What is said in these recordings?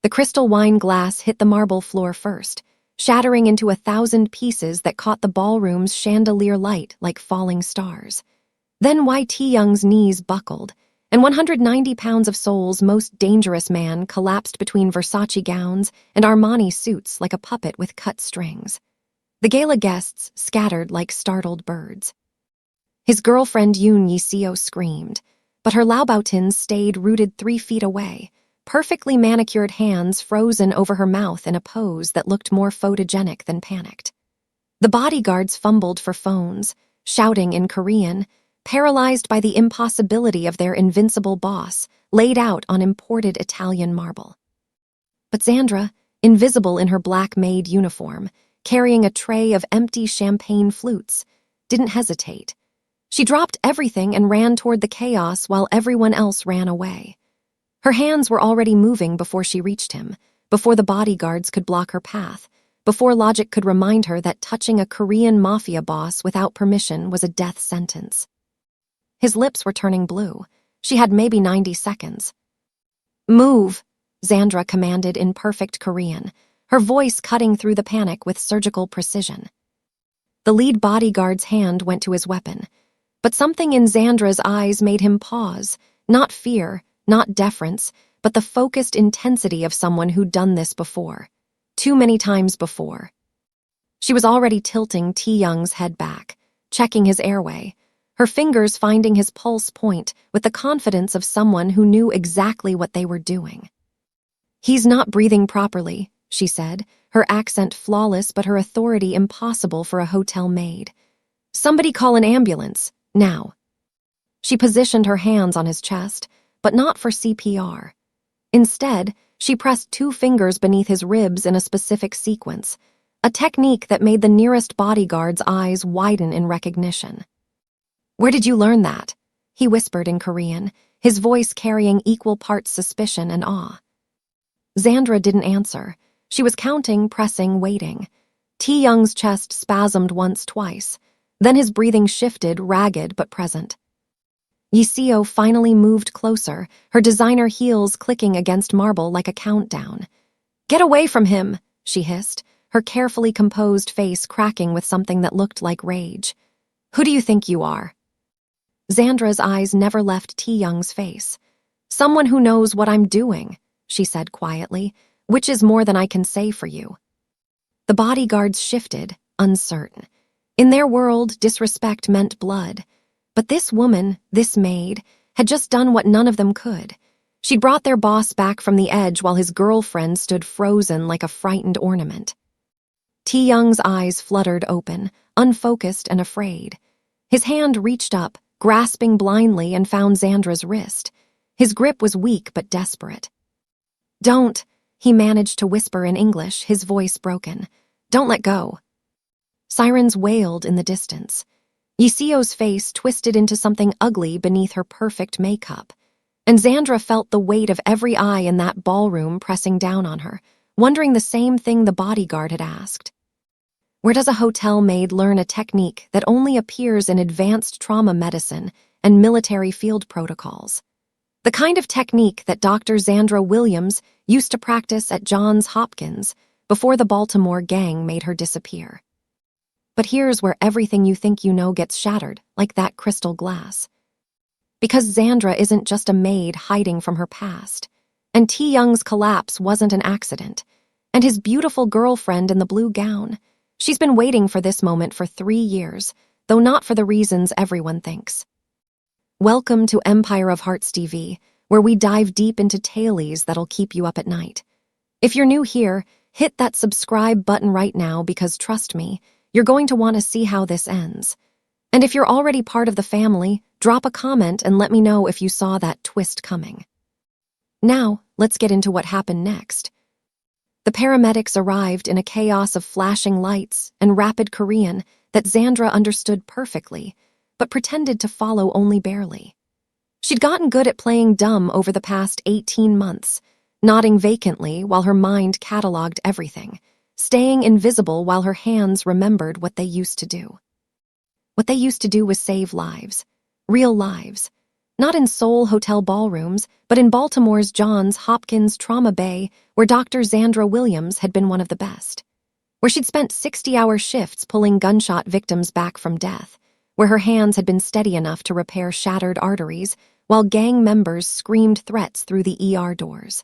The crystal wine glass hit the marble floor first, shattering into 1,000 pieces that caught the ballroom's chandelier light like falling stars. Then Y.T. Young's knees buckled, and 190 pounds of Seoul's most dangerous man collapsed between Versace gowns and Armani suits like a puppet with cut strings. The gala guests scattered like startled birds. His girlfriend Yoon Yi-seo screamed, but her Laubautins stayed rooted 3 feet away, perfectly manicured hands frozen over her mouth in a pose that looked more photogenic than panicked. The bodyguards fumbled for phones, shouting in Korean, paralyzed by the impossibility of their invincible boss laid out on imported Italian marble. But Xandra, invisible in her black Maid uniform, carrying a tray of empty champagne flutes, didn't hesitate. She dropped everything and ran toward the chaos while everyone else ran away. Her hands were already moving before she reached him, before the bodyguards could block her path, before logic could remind her that touching a Korean Mafia boss without permission was a death sentence. His lips were turning blue. She had maybe 90 seconds. "Move," Xandra commanded in perfect Korean, her voice cutting through the panic with surgical precision. The lead bodyguard's hand went to his weapon, but something in Xandra's eyes made him pause, not fear, not deference, but the focused intensity of someone who'd done this before. Too many times before. She was already tilting T. Young's head back, checking his airway, her fingers finding his pulse point with the confidence of someone who knew exactly what they were doing. "He's not breathing properly," she said, her accent flawless but her authority impossible for a hotel maid. "Somebody call an ambulance, now." She positioned her hands on his chest, but not for CPR. Instead, she pressed 2 fingers beneath his ribs in a specific sequence, a technique that made the nearest bodyguard's eyes widen in recognition. "Where did you learn that?" he whispered in Korean, his voice carrying equal parts suspicion and awe. Xandra didn't answer. She was counting, pressing, waiting. T. Young's chest spasmed once, twice. Then his breathing shifted, ragged but present. Yi-seo finally moved closer, her designer heels clicking against marble like a countdown. "Get away from him," she hissed, her carefully composed face cracking with something that looked like rage. "Who do you think you are?" Xandra's eyes never left T. Young's face. "Someone who knows what I'm doing," she said quietly, "which is more than I can say for you." The bodyguards shifted, uncertain. In their world, disrespect meant blood. But this woman, this maid, had just done what none of them could. She'd brought their boss back from the edge while his girlfriend stood frozen like a frightened ornament. T. Young's eyes fluttered open, unfocused and afraid. His hand reached up, grasping blindly, and found Xandra's wrist. His grip was weak but desperate. "Don't," he managed to whisper in English, his voice broken. "Don't let go." Sirens wailed in the distance. Yi-seo's face twisted into something ugly beneath her perfect makeup, and Xandra felt the weight of every eye in that ballroom pressing down on her, wondering the same thing the bodyguard had asked. Where does a hotel maid learn a technique that only appears in advanced trauma medicine and military field protocols? The kind of technique that Dr. Xandra Williams used to practice at Johns Hopkins before the Baltimore gang made her disappear. But here's where everything you think you know gets shattered, like that crystal glass. Because Xandra isn't just a maid hiding from her past, and T. Young's collapse wasn't an accident, and his beautiful girlfriend in the blue gown. She's been waiting for this moment for 3 years, though not for the reasons everyone thinks. Welcome to Empire of Hearts TV, where we dive deep into tales that'll keep you up at night. If you're new here, hit that subscribe button right now because trust me, you're going to want to see how this ends. And if you're already part of the family, drop a comment and let me know if you saw that twist coming. Now, let's get into what happened next. The paramedics arrived in a chaos of flashing lights and rapid Korean that Xandra understood perfectly, but pretended to follow only barely. She'd gotten good at playing dumb over the past 18 months, nodding vacantly while her mind cataloged everything, staying invisible while her hands remembered what they used to do. What they used to do was save lives, real lives. Not in Seoul hotel ballrooms, but in Baltimore's Johns Hopkins Trauma Bay, where Dr. Zandra Williams had been one of the best. Where she'd spent 60-hour shifts pulling gunshot victims back from death, where her hands had been steady enough to repair shattered arteries, while gang members screamed threats through the ER doors.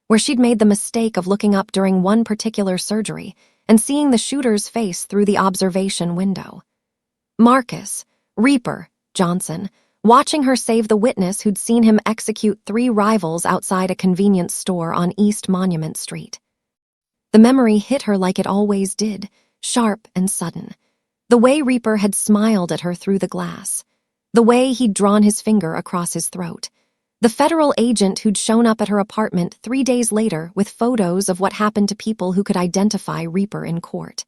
Where she'd made the mistake of looking up during one particular surgery and seeing the shooter's face through the observation window. Marcus, Reaper, Johnson, watching her save the witness who'd seen him execute 3 rivals outside a convenience store on East Monument Street. The memory hit her like it always did, sharp and sudden. The way Reaper had smiled at her through the glass. The way he'd drawn his finger across his throat. The federal agent who'd shown up at her apartment 3 days later with photos of what happened to people who could identify Reaper in court.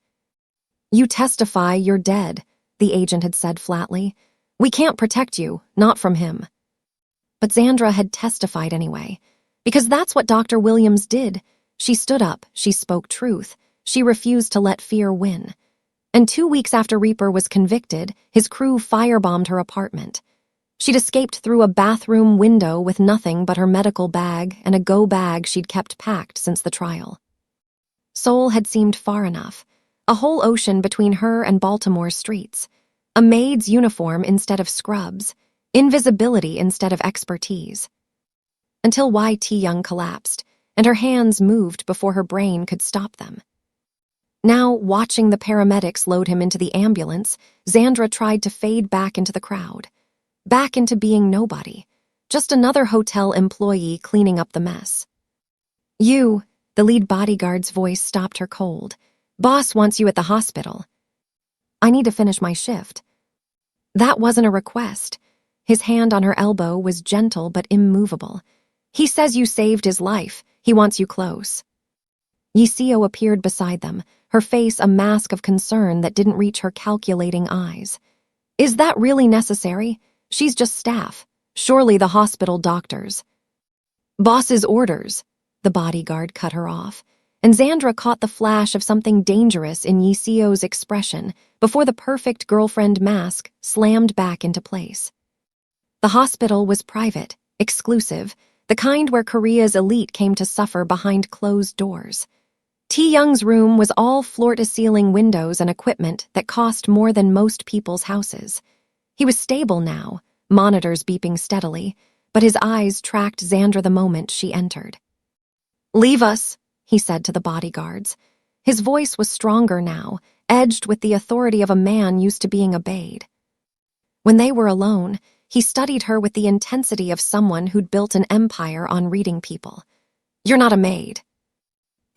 "You testify, you're dead," the agent had said flatly. "We can't protect you, not from him." But Zandra had testified anyway, because that's what Dr. Williams did. She stood up, she spoke truth, she refused to let fear win. And 2 weeks after Reaper was convicted, his crew firebombed her apartment. She'd escaped through a bathroom window with nothing but her medical bag and a go bag she'd kept packed since the trial. Seoul had seemed far enough, a whole ocean between her and Baltimore's streets, a maid's uniform instead of scrubs, invisibility instead of expertise. Until Y.T. Young collapsed, and her hands moved before her brain could stop them. Now, watching the paramedics load him into the ambulance, Zandra tried to fade back into the crowd. Back into being nobody. Just another hotel employee cleaning up the mess. "You," the lead bodyguard's voice stopped her cold. "Boss wants you at the hospital." "I need to finish my shift." That wasn't a request. His hand on her elbow was gentle but immovable. "He says you saved his life. He wants you close." Yiseo appeared beside them, her face a mask of concern that didn't reach her calculating eyes. "Is that really necessary? She's just staff. Surely the hospital doctors." "Boss's orders," the bodyguard cut her off, and Zandra caught the flash of something dangerous in Yiseo's expression before the perfect girlfriend mask slammed back into place. The hospital was private, exclusive, the kind where Korea's elite came to suffer behind closed doors. T. Young's room was all floor-to-ceiling windows and equipment that cost more than most people's houses. He was stable now, monitors beeping steadily, but his eyes tracked Zandra the moment she entered. "Leave us," he said to the bodyguards. His voice was stronger now, edged with the authority of a man used to being obeyed. When they were alone, he studied her with the intensity of someone who'd built an empire on reading people. "You're not a maid."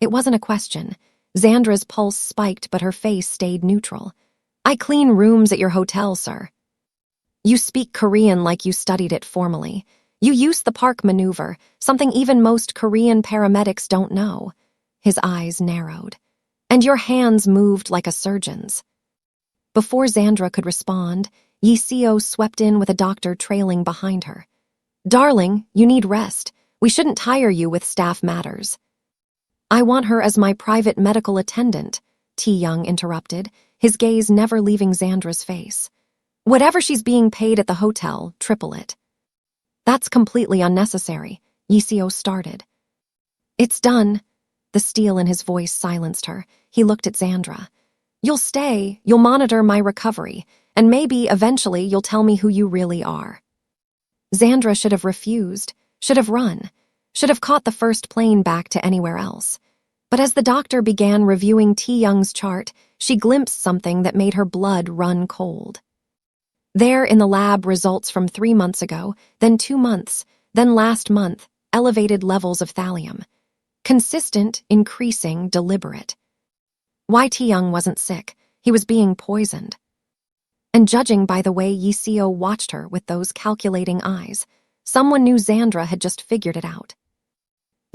It wasn't a question. Zandra's pulse spiked, but her face stayed neutral. "I clean rooms at your hotel, sir." "You speak Korean like you studied it formally. You use the park maneuver, something even most Korean paramedics don't know." His eyes narrowed. "And your hands moved like a surgeon's." Before Zandra could respond, Yiseo swept in with a doctor trailing behind her. "Darling, you need rest. We shouldn't tire you with staff matters." "I want her as my private medical attendant," T. Young interrupted, his gaze never leaving Zandra's face. "Whatever she's being paid at the hotel, triple it." "That's completely unnecessary," Yiseo started. "It's done." The steel in his voice silenced her. He looked at Zandra. "You'll stay, you'll monitor my recovery, and maybe, eventually, you'll tell me who you really are." Zandra should have refused, should have run, should have caught the first plane back to anywhere else. But as the doctor began reviewing T. Young's chart, she glimpsed something that made her blood run cold. There in the lab, results from 3 months ago, then 2 months, then last month, elevated levels of thallium. Consistent, increasing, deliberate. Y.T. Young wasn't sick, he was being poisoned. And judging by the way Yiseo watched her with those calculating eyes, someone knew Zandra had just figured it out.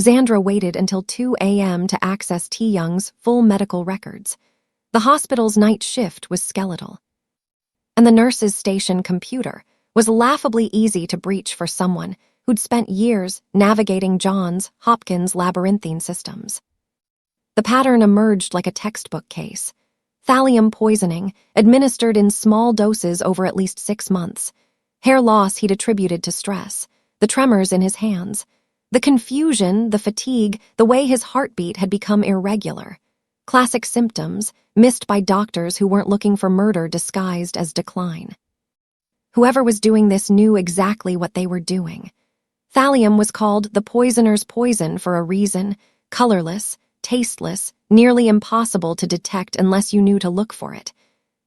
Zandra waited until 2 a.m. to access T. Young's full medical records. The hospital's night shift was skeletal. And the nurse's station computer was laughably easy to breach for someone who'd spent years navigating Johns Hopkins labyrinthine systems. The pattern emerged like a textbook case. Thallium poisoning, administered in small doses over at least 6 months. Hair loss he'd attributed to stress, the tremors in his hands, the confusion, the fatigue, the way his heartbeat had become irregular. Classic symptoms, missed by doctors who weren't looking for murder disguised as decline. Whoever was doing this knew exactly what they were doing. Thallium was called the poisoner's poison for a reason, colorless, tasteless, nearly impossible to detect unless you knew to look for it.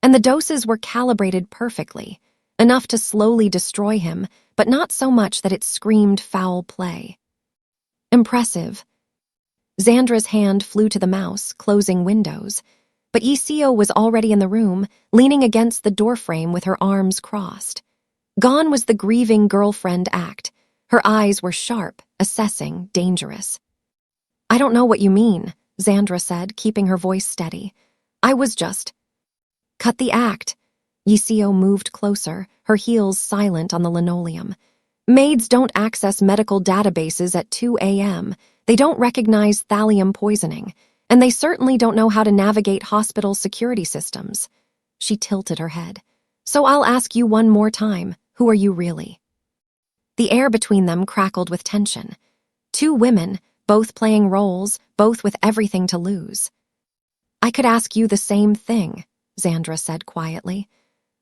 And the doses were calibrated perfectly, enough to slowly destroy him, but not so much that it screamed foul play. Impressive. Xandra's hand flew to the mouse, closing windows, but Yiseo was already in the room, leaning against the doorframe with her arms crossed. Gone was the grieving girlfriend act. Her eyes were sharp, assessing, dangerous. "I don't know what you mean," Xandra said, keeping her voice steady. "I was just—" "Cut the act." Yiseo moved closer, her heels silent on the linoleum. "Maids don't access medical databases at 2 a.m. They don't recognize thallium poisoning, and they certainly don't know how to navigate hospital security systems." She tilted her head. "So I'll ask you one more time, who are you really?" The air between them crackled with tension. Two women, both playing roles, both with everything to lose. "I could ask you the same thing," Xandra said quietly.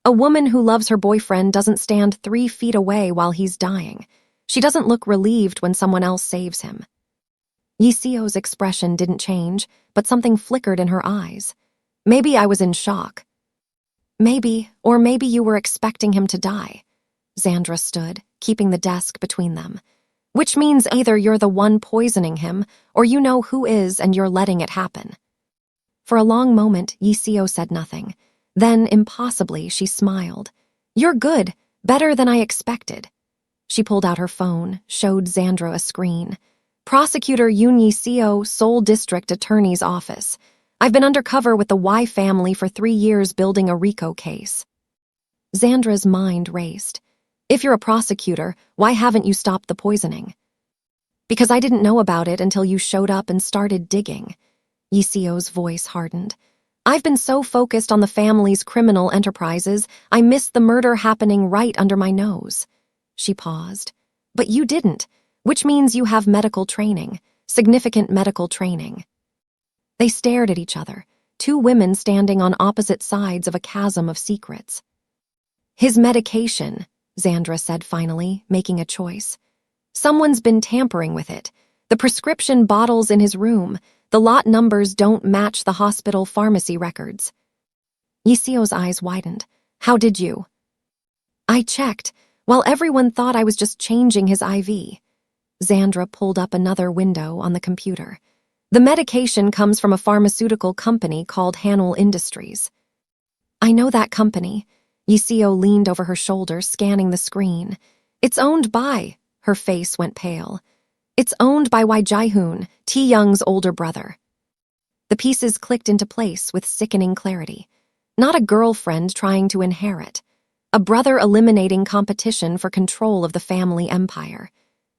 "A woman who loves her boyfriend doesn't stand 3 feet away while he's dying. She doesn't look relieved when someone else saves him." Yiseo's expression didn't change, but something flickered in her eyes. "Maybe I was in shock." "Maybe, or maybe you were expecting him to die." Xandra stood, keeping the desk between them. "Which means either you're the one poisoning him, or you know who is and you're letting it happen." For a long moment, Yiseo said nothing. Then, impossibly, she smiled. "You're good, better than I expected." She pulled out her phone, showed Xandra a screen. "Prosecutor Yoon Yiseo, Seoul District Attorney's Office. I've been undercover with the Y family for 3 years building a RICO case." Xandra's mind raced. "If you're a prosecutor, why haven't you stopped the poisoning?" "Because I didn't know about it until you showed up and started digging." Yiseo's voice hardened. "I've been so focused on the family's criminal enterprises, I missed the murder happening right under my nose." She paused. "But you didn't, which means you have medical training, significant medical training." They stared at each other, two women standing on opposite sides of a chasm of secrets. "His medication," Xandra said finally, making a choice. "Someone's been tampering with it. The prescription bottles in his room, the lot numbers don't match the hospital pharmacy records." Yiseo's eyes widened. "How did you?" "I checked, while everyone thought I was just changing his IV." Xandra pulled up another window on the computer. "The medication comes from a pharmaceutical company called Hanul Industries." "I know that company." Yiseo leaned over her shoulder, scanning the screen. "It's owned by—" Her face went pale. "It's owned by Wai Jae-hoon, Tae-young's older brother." The pieces clicked into place with sickening clarity. Not a girlfriend trying to inherit. A brother eliminating competition for control of the family empire.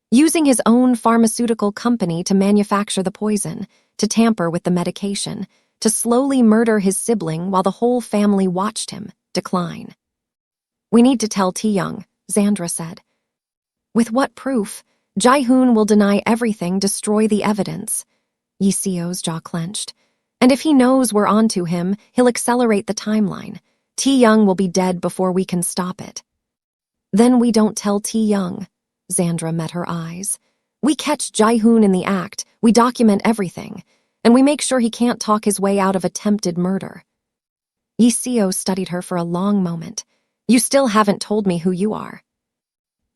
Using his own pharmaceutical company to manufacture the poison, to tamper with the medication, to slowly murder his sibling while the whole family watched him decline. "We need to tell Tae-young," Xandra said. "With what proof? Jae-hoon will deny everything, destroy the evidence." Yiseo's jaw clenched. "And if he knows we're onto him, he'll accelerate the timeline. Tae-young will be dead before we can stop it." "Then we don't tell Tae-young." Xandra met her eyes. "We catch Jae-hoon in the act, we document everything, and we make sure he can't talk his way out of attempted murder." Yiseo studied her for a long moment. "You still haven't told me who you are."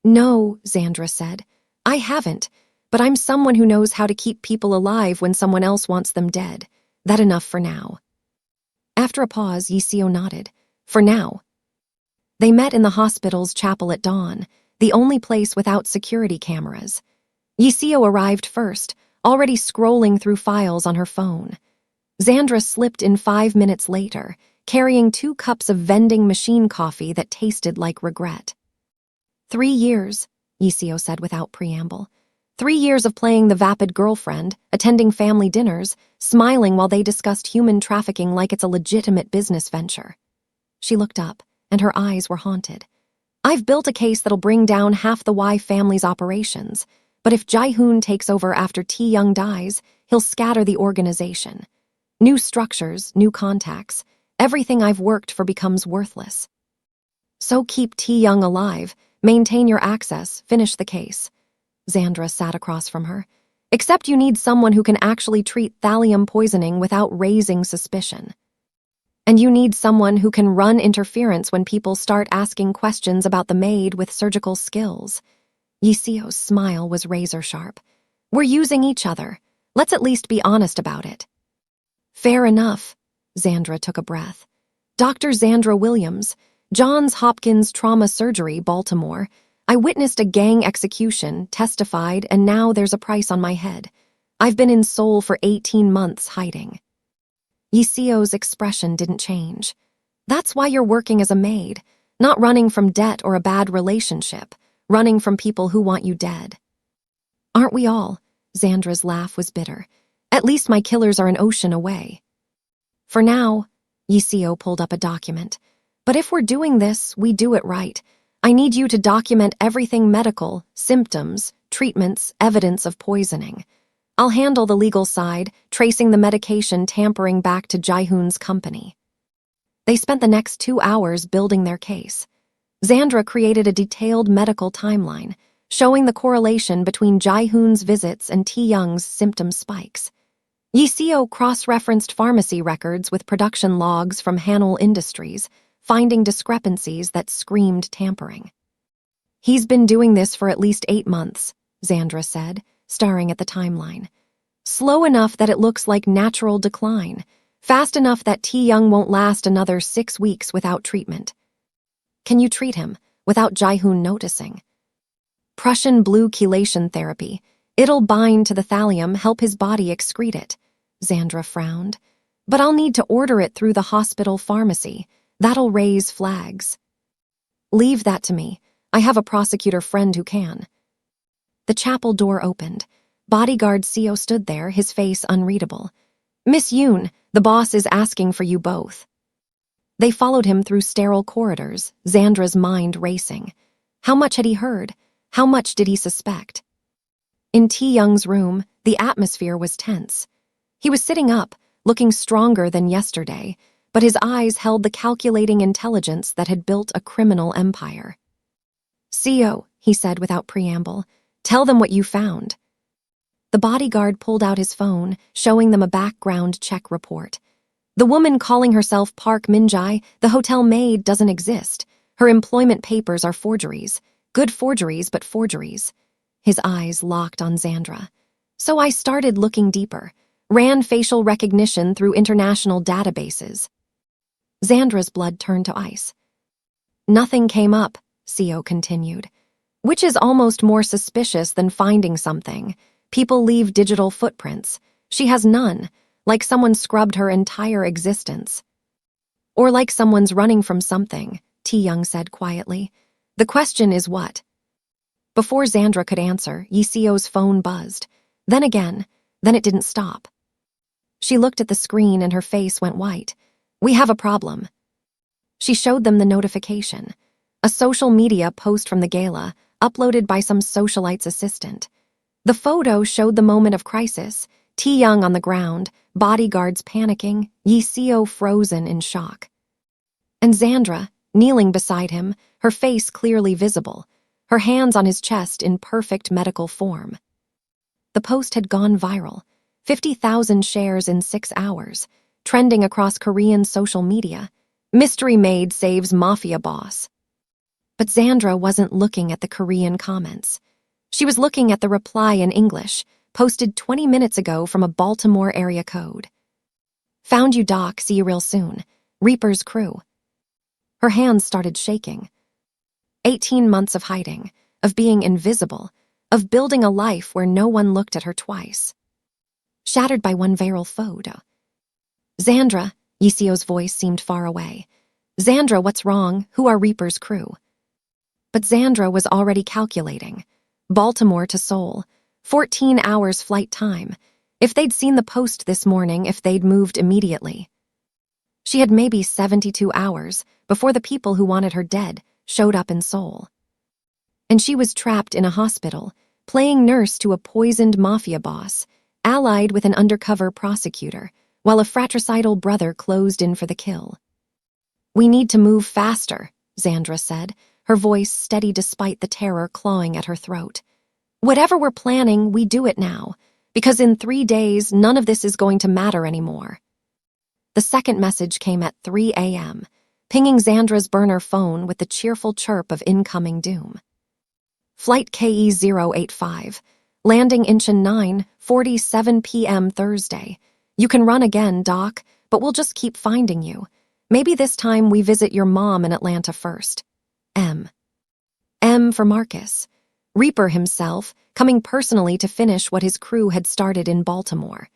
"No," Xandra said. "I haven't, but I'm someone who knows how to keep people alive when someone else wants them dead. That enough for now." After a pause, Yiseo nodded. "For now." They met in the hospital's chapel at dawn, the only place without security cameras. Yiseo arrived first, already scrolling through files on her phone. Xandra slipped in 5 minutes later, carrying 2 cups of vending machine coffee that tasted like regret. 3 years, Yiseo said without preamble. 3 years of playing the vapid girlfriend, attending family dinners, smiling while they discussed human trafficking like it's a legitimate business venture. She looked up, and her eyes were haunted. I've built a case that'll bring down half the Y family's operations, but if Jae-hoon takes over after Tae-young dies, he'll scatter the organization. New structures, new contacts, everything I've worked for becomes worthless. So keep Tae-young alive, maintain your access, finish the case. Xandra sat across from her. Except you need someone who can actually treat thallium poisoning without raising suspicion. And you need someone who can run interference when people start asking questions about the maid with surgical skills. Yiseo's smile was razor-sharp. We're using each other. Let's at least be honest about it. Fair enough. Xandra took a breath. Dr. Xandra Williams, Johns Hopkins Trauma Surgery, Baltimore. I witnessed a gang execution, testified, and now there's a price on my head. I've been in Seoul for 18 months hiding. Yiseo's expression didn't change. That's why you're working as a maid, not running from debt or a bad relationship, running from people who want you dead. Aren't we all? Xandra's laugh was bitter. At least my killers are an ocean away. For now, Yiseo pulled up a document. But if we're doing this, we do it right. I need you to document everything medical, symptoms, treatments, evidence of poisoning. I'll handle the legal side, tracing the medication tampering back to Jae-hoon's company. They spent the next 2 hours building their case. Xandra created a detailed medical timeline, showing the correlation between Jae-hoon's visits and Tae-young's symptom spikes. Yiseo cross-referenced pharmacy records with production logs from Hanul Industries, finding discrepancies that screamed tampering. He's been doing this for at least 8 months, Xandra said, staring at the timeline. Slow enough that it looks like natural decline, fast enough that Tae-young won't last another 6 weeks without treatment. Can you treat him without Jae-hoon noticing? Prussian blue chelation therapy. It'll bind to the thallium, help his body excrete it. Xandra frowned. But I'll need to order it through the hospital pharmacy. That'll raise flags. Leave that to me. I have a prosecutor friend who can. The chapel door opened. Bodyguard Seo stood there, his face unreadable. Miss Yoon, the boss is asking for you both. They followed him through sterile corridors, Xandra's mind racing. How much had he heard? How much did he suspect? In Tae-young's room, the atmosphere was tense. He was sitting up, looking stronger than yesterday, but his eyes held the calculating intelligence that had built a criminal empire. Seo, he said without preamble, tell them what you found. The bodyguard pulled out his phone, showing them a background check report. The woman calling herself Park Min-jae, the hotel maid, doesn't exist. Her employment papers are forgeries. Good forgeries, but forgeries. His eyes locked on Xandra. So I started looking deeper, ran facial recognition through international databases. Xandra's blood turned to ice. Nothing came up, Seo continued. Which is almost more suspicious than finding something. People leave digital footprints. She has none, like someone scrubbed her entire existence. Or like someone's running from something, Tae-young said quietly. The question is what? Before Xandra could answer, Yiseo's phone buzzed. Then again, then it didn't stop. She looked at the screen and her face went white. We have a problem. She showed them the notification. A social media post from the gala, uploaded by some socialite's assistant. The photo showed the moment of crisis, Tae-young on the ground, bodyguards panicking, Yiseo frozen in shock. And Xandra, kneeling beside him, her face clearly visible, her hands on his chest in perfect medical form. The post had gone viral, 50,000 shares in 6 hours, trending across Korean social media. Mystery maid saves Mafia boss. But Xandra wasn't looking at the Korean comments. She was looking at the reply in English, posted 20 minutes ago from a Baltimore area code. Found you, Doc. See you real soon. Reaper's crew. Her hands started shaking. 18 months of hiding, of being invisible, of building a life where no one looked at her twice. Shattered by one viral photo. Xandra, Yiseo's voice seemed far away. Xandra, what's wrong? Who are Reaper's crew? But Xandra was already calculating. Baltimore to Seoul, 14 hours flight time. If they'd seen the post this morning, if they'd moved immediately. She had maybe 72 hours before the people who wanted her dead showed up in Seoul. And she was trapped in a hospital, playing nurse to a poisoned mafia boss, allied with an undercover prosecutor, while a fratricidal brother closed in for the kill. "We need to move faster," Xandra said, her voice steady despite the terror clawing at her throat. "Whatever we're planning, we do it now, because in 3 days, none of this is going to matter anymore." The second message came at 3 a.m., pinging Xandra's burner phone with the cheerful chirp of incoming doom. "Flight KE-085, landing Incheon 9:47 p.m. Thursday. You can run again, Doc, but we'll just keep finding you. Maybe this time we visit your mom in Atlanta first. M." M for Marcus. Reaper himself, coming personally to finish what his crew had started in Baltimore.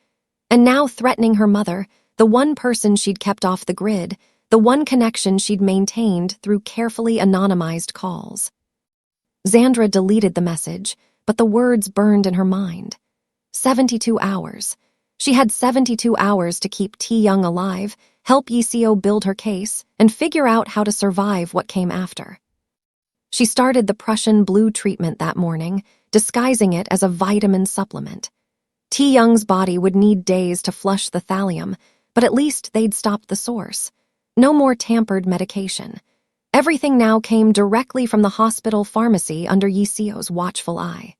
And now threatening her mother, the one person she'd kept off the grid, the one connection she'd maintained through carefully anonymized calls. Xandra deleted the message, but the words burned in her mind. 72 hours. She had 72 hours to keep T. Young alive, help Yiseo build her case, and figure out how to survive what came after. She started the Prussian blue treatment that morning, disguising it as a vitamin supplement. T. Young's body would need days to flush the thallium, but at least they'd stopped the source. No more tampered medication. Everything now came directly from the hospital pharmacy under Yiseo's watchful eye.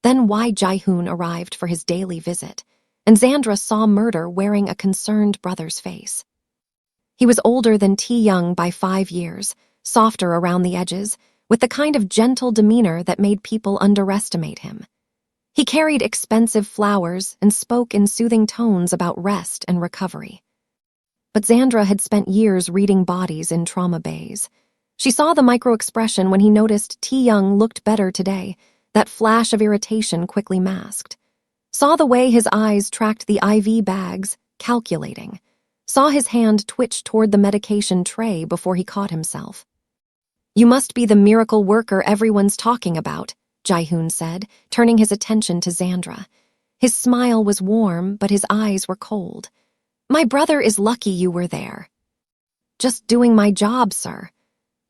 Then Wai Jae-hoon arrived for his daily visit, and Xandra saw murder wearing a concerned brother's face. He was older than T. Young by 5 years, softer around the edges, with the kind of gentle demeanor that made people underestimate him. He carried expensive flowers and spoke in soothing tones about rest and recovery. But Xandra had spent years reading bodies in trauma bays. She saw the micro-expression when he noticed T. Young looked better today, that flash of irritation quickly masked. Saw the way his eyes tracked the IV bags, calculating. Saw his hand twitch toward the medication tray before he caught himself. "You must be the miracle worker everyone's talking about," Jae-hoon said, turning his attention to Xandra. His smile was warm, but his eyes were cold. "My brother is lucky you were there." "Just doing my job, sir."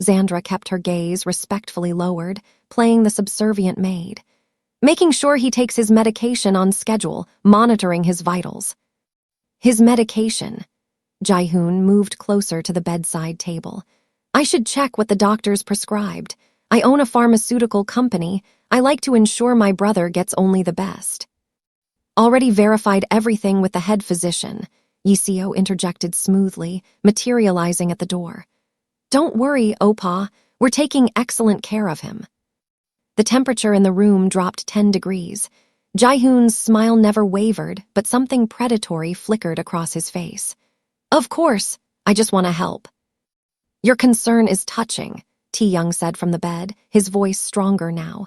Xandra kept her gaze respectfully lowered, playing the subservient maid. "Making sure he takes his medication on schedule, monitoring his vitals." "His medication." Jae-hoon moved closer to the bedside table. "I should check what the doctors prescribed. I own a pharmaceutical company. I like to ensure my brother gets only the best." "Already verified everything with the head physician," Yiseo interjected smoothly, materializing at the door. "Don't worry, Opa. We're taking excellent care of him." The temperature in the room dropped 10 degrees. Jae-hoon's smile never wavered, but something predatory flickered across his face. "Of course. I just want to help." "Your concern is touching," T. Young said from the bed, his voice stronger now.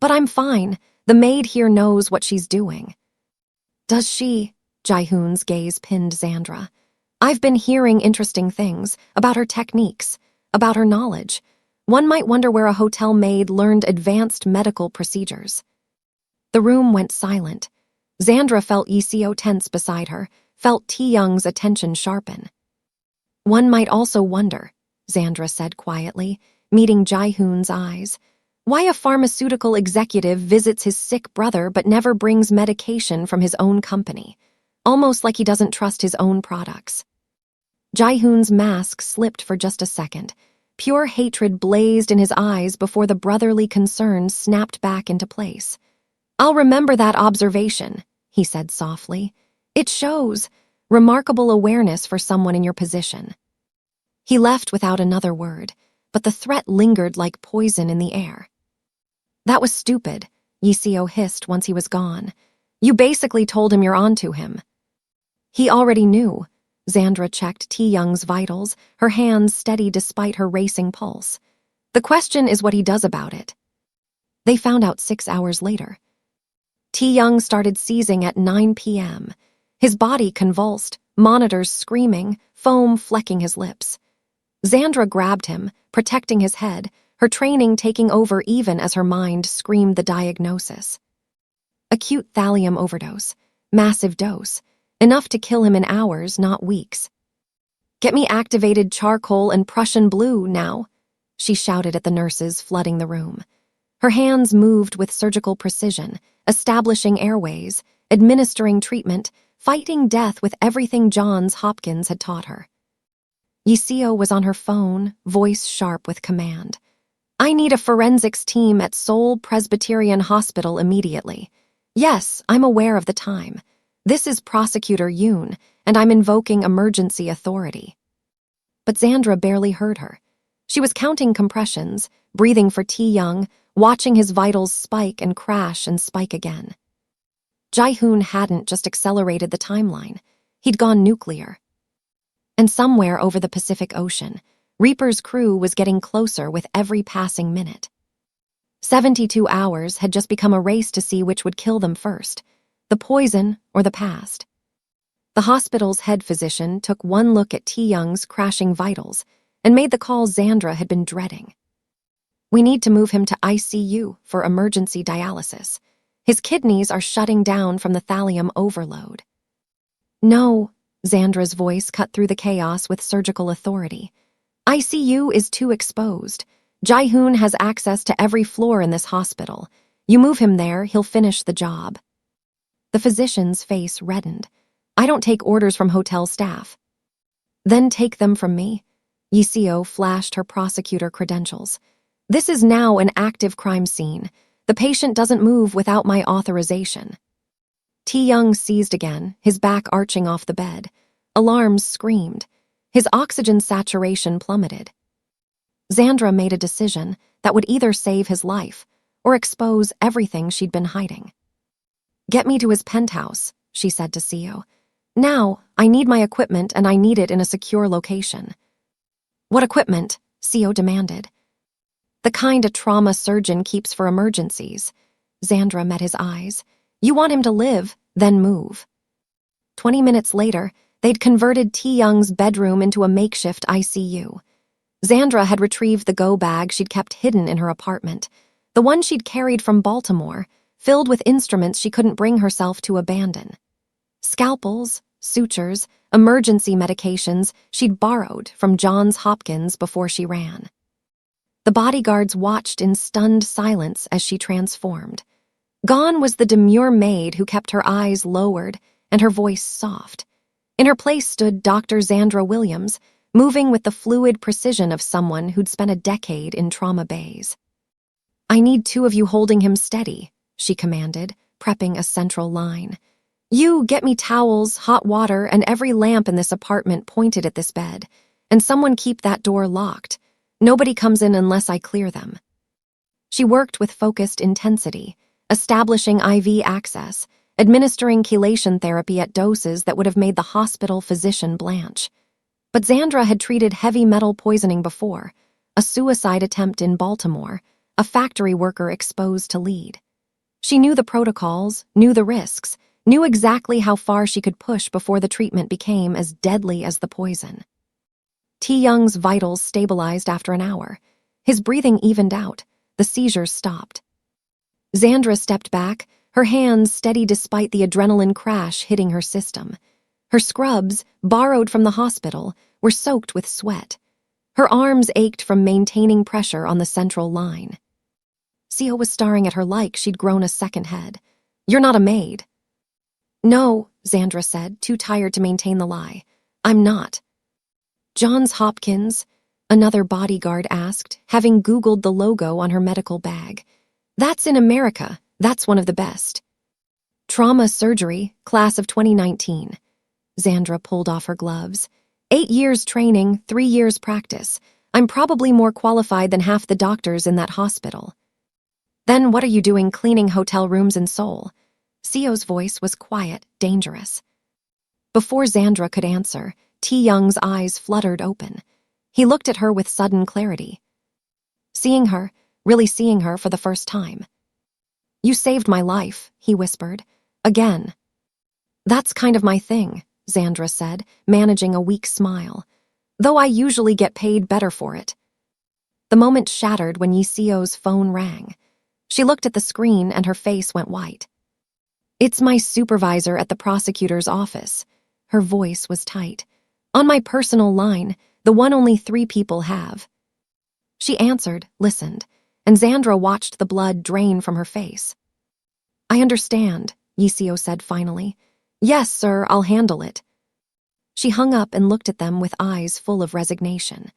"But I'm fine. The maid here knows what she's doing." "Does she?" Jae-hoon's gaze pinned Xandra. "I've been hearing interesting things about her techniques, about her knowledge. One might wonder where a hotel maid learned advanced medical procedures." The room went silent. Xandra felt Yiseo tense beside her, felt T. Young's attention sharpen. "One might also wonder," Xandra said quietly, meeting Jae-hoon's eyes, "why a pharmaceutical executive visits his sick brother but never brings medication from his own company, almost like he doesn't trust his own products." Jae-hoon's mask slipped for just a second. Pure hatred blazed in his eyes before the brotherly concern snapped back into place. "I'll remember that observation," he said softly. "It shows remarkable awareness for someone in your position." He left without another word, but the threat lingered like poison in the air. "That was stupid," Yiseo hissed once he was gone. "You basically told him you're onto him." "He already knew." Xandra checked T. Young's vitals, her hands steady despite her racing pulse. "The question is what he does about it." They found out 6 hours later. T. Young started seizing at 9 p.m. His body convulsed, monitors screaming, foam flecking his lips. Xandra grabbed him, protecting his head, her training taking over even as her mind screamed the diagnosis. Acute thallium overdose. Massive dose. Enough to kill him in hours, not weeks. "Get me activated charcoal and Prussian blue now," she shouted at the nurses flooding the room. Her hands moved with surgical precision, establishing airways, administering treatment, fighting death with everything Johns Hopkins had taught her. Yiseo was on her phone, voice sharp with command. I need a forensics team at Seoul Presbyterian Hospital immediately. Yes, I'm aware of the time. This is Prosecutor Yoon, and I'm invoking emergency authority. But Xandra barely heard her. She was counting compressions, breathing for Tae-young, watching his vitals spike and crash and spike again. Jae-hoon hadn't just accelerated the timeline. He'd gone nuclear. And somewhere over the Pacific Ocean, Reaper's crew was getting closer with every passing minute. 72 hours had just become a race to see which would kill them first, the poison or the past. The hospital's head physician took one look at Tae-young's crashing vitals and made the call Xandra had been dreading. We need to move him to ICU for emergency dialysis. His kidneys are shutting down from the thallium overload. No, Xandra's voice cut through the chaos with surgical authority. ICU is too exposed. Jae-hoon has access to every floor in this hospital. You move him there, he'll finish the job. The physician's face reddened. I don't take orders from hotel staff. Then take them from me. Yiseo flashed her prosecutor credentials. This is now an active crime scene. The patient doesn't move without my authorization. Tae-young seized again, his back arching off the bed. Alarms screamed. His oxygen saturation plummeted. Xandra made a decision that would either save his life or expose everything she'd been hiding. Get me to his penthouse, she said to Seo. Now, I need my equipment and I need it in a secure location. What equipment? Seo demanded. The kind a trauma surgeon keeps for emergencies. Xandra met his eyes. You want him to live, then move. 20 minutes later, they'd converted Tae-young's bedroom into a makeshift ICU. Xandra had retrieved the go bag she'd kept hidden in her apartment, the one she'd carried from Baltimore, filled with instruments she couldn't bring herself to abandon. Scalpels, sutures, emergency medications she'd borrowed from Johns Hopkins before she ran. The bodyguards watched in stunned silence as she transformed. Gone was the demure maid who kept her eyes lowered and her voice soft. In her place stood Dr. Xandra Williams, moving with the fluid precision of someone who'd spent a decade in trauma bays. I need two of you holding him steady, she commanded, prepping a central line. You get me towels, hot water, and every lamp in this apartment pointed at this bed, and someone keep that door locked. Nobody comes in unless I clear them. She worked with focused intensity, establishing IV access, administering chelation therapy at doses that would have made the hospital physician blanch. But Xandra had treated heavy metal poisoning before, a suicide attempt in Baltimore, a factory worker exposed to lead. She knew the protocols, knew the risks, knew exactly how far she could push before the treatment became as deadly as the poison. Tae-young's vitals stabilized after an hour. His breathing evened out. The seizures stopped. Xandra stepped back, her hands steady despite the adrenaline crash hitting her system. Her scrubs, borrowed from the hospital, were soaked with sweat. Her arms ached from maintaining pressure on the central line. Seo was staring at her like she'd grown a second head. You're not a maid. No, Xandra said, too tired to maintain the lie. I'm not. Johns Hopkins? Another bodyguard asked, having Googled the logo on her medical bag. That's in America. That's one of the best. Trauma surgery, class of 2019. Xandra pulled off her gloves. 8 years training, 3 years practice. I'm probably more qualified than half the doctors in that hospital. Then what are you doing cleaning hotel rooms in Seoul? Seo's voice was quiet, dangerous. Before Xandra could answer, Tae-young's eyes fluttered open. He looked at her with sudden clarity. Seeing her, really seeing her for the first time. You saved my life, he whispered. Again. That's kind of my thing, Xandra said, managing a weak smile. Though I usually get paid better for it. The moment shattered when Yiseo's phone rang. She looked at the screen and her face went white. It's my supervisor at the prosecutor's office. Her voice was tight. On my personal line, the one only 3 people have. She answered, listened, and Xandra watched the blood drain from her face. I understand, Yiseo said finally. Yes, sir, I'll handle it. She hung up and looked at them with eyes full of resignation.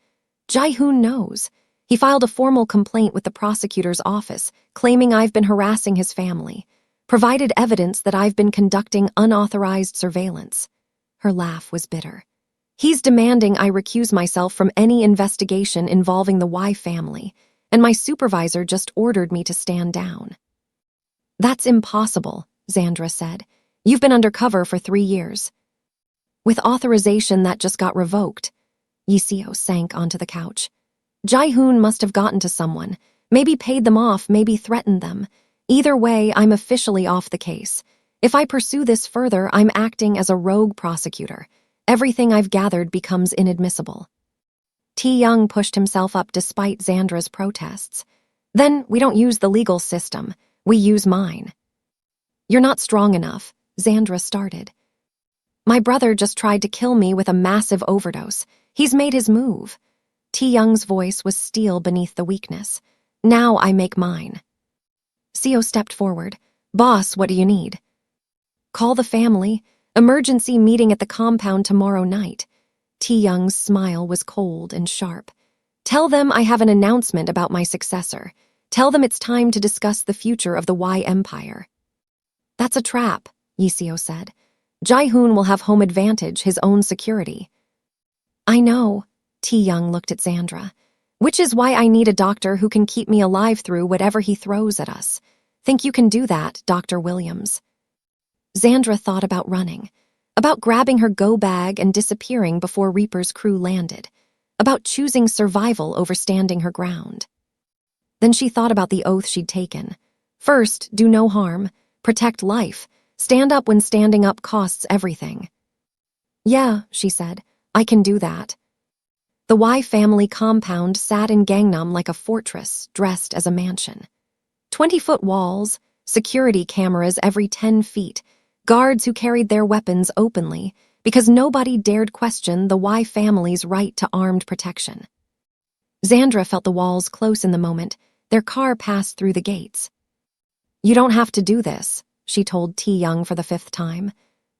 Jae-hoon knows. He filed a formal complaint with the prosecutor's office, claiming I've been harassing his family, provided evidence that I've been conducting unauthorized surveillance. Her laugh was bitter. He's demanding I recuse myself from any investigation involving the Y family, and my supervisor just ordered me to stand down. That's impossible, Xandra said. You've been undercover for 3 years. With authorization that just got revoked. Yiseo sank onto the couch. Jae-hoon must have gotten to someone, maybe paid them off, maybe threatened them. Either way, I'm officially off the case. If I pursue this further, I'm acting as a rogue prosecutor. Everything I've gathered becomes inadmissible. Tae-young pushed himself up despite Xandra's protests. Then we don't use the legal system. We use mine. You're not strong enough, Xandra started. My brother just tried to kill me with a massive overdose. He's made his move. Tae-young's voice was steel beneath the weakness. Now I make mine. Seo stepped forward. Boss, what do you need? Call the family. Emergency meeting at the compound tomorrow night. Tae-young's smile was cold and sharp. Tell them I have an announcement about my successor. Tell them it's time to discuss the future of the Y Empire. That's a trap, Yiseo said. Jae-hoon will have home advantage, his own security. I know, Tae-young looked at Xandra. Which is why I need a doctor who can keep me alive through whatever he throws at us. Think you can do that, Dr. Williams? Xandra thought about running, about grabbing her go bag and disappearing before Reaper's crew landed, about choosing survival over standing her ground. Then she thought about the oath she'd taken. First, do no harm, protect life, stand up when standing up costs everything. Yeah, she said, I can do that. The Y family compound sat in Gangnam like a fortress dressed as a mansion. 20-foot walls, security cameras every 10 feet, guards who carried their weapons openly because nobody dared question the Y family's right to armed protection. Xandra felt the walls close in the moment. Their car passed through the gates. You don't have to do this, she told Tae-young for the 5th time.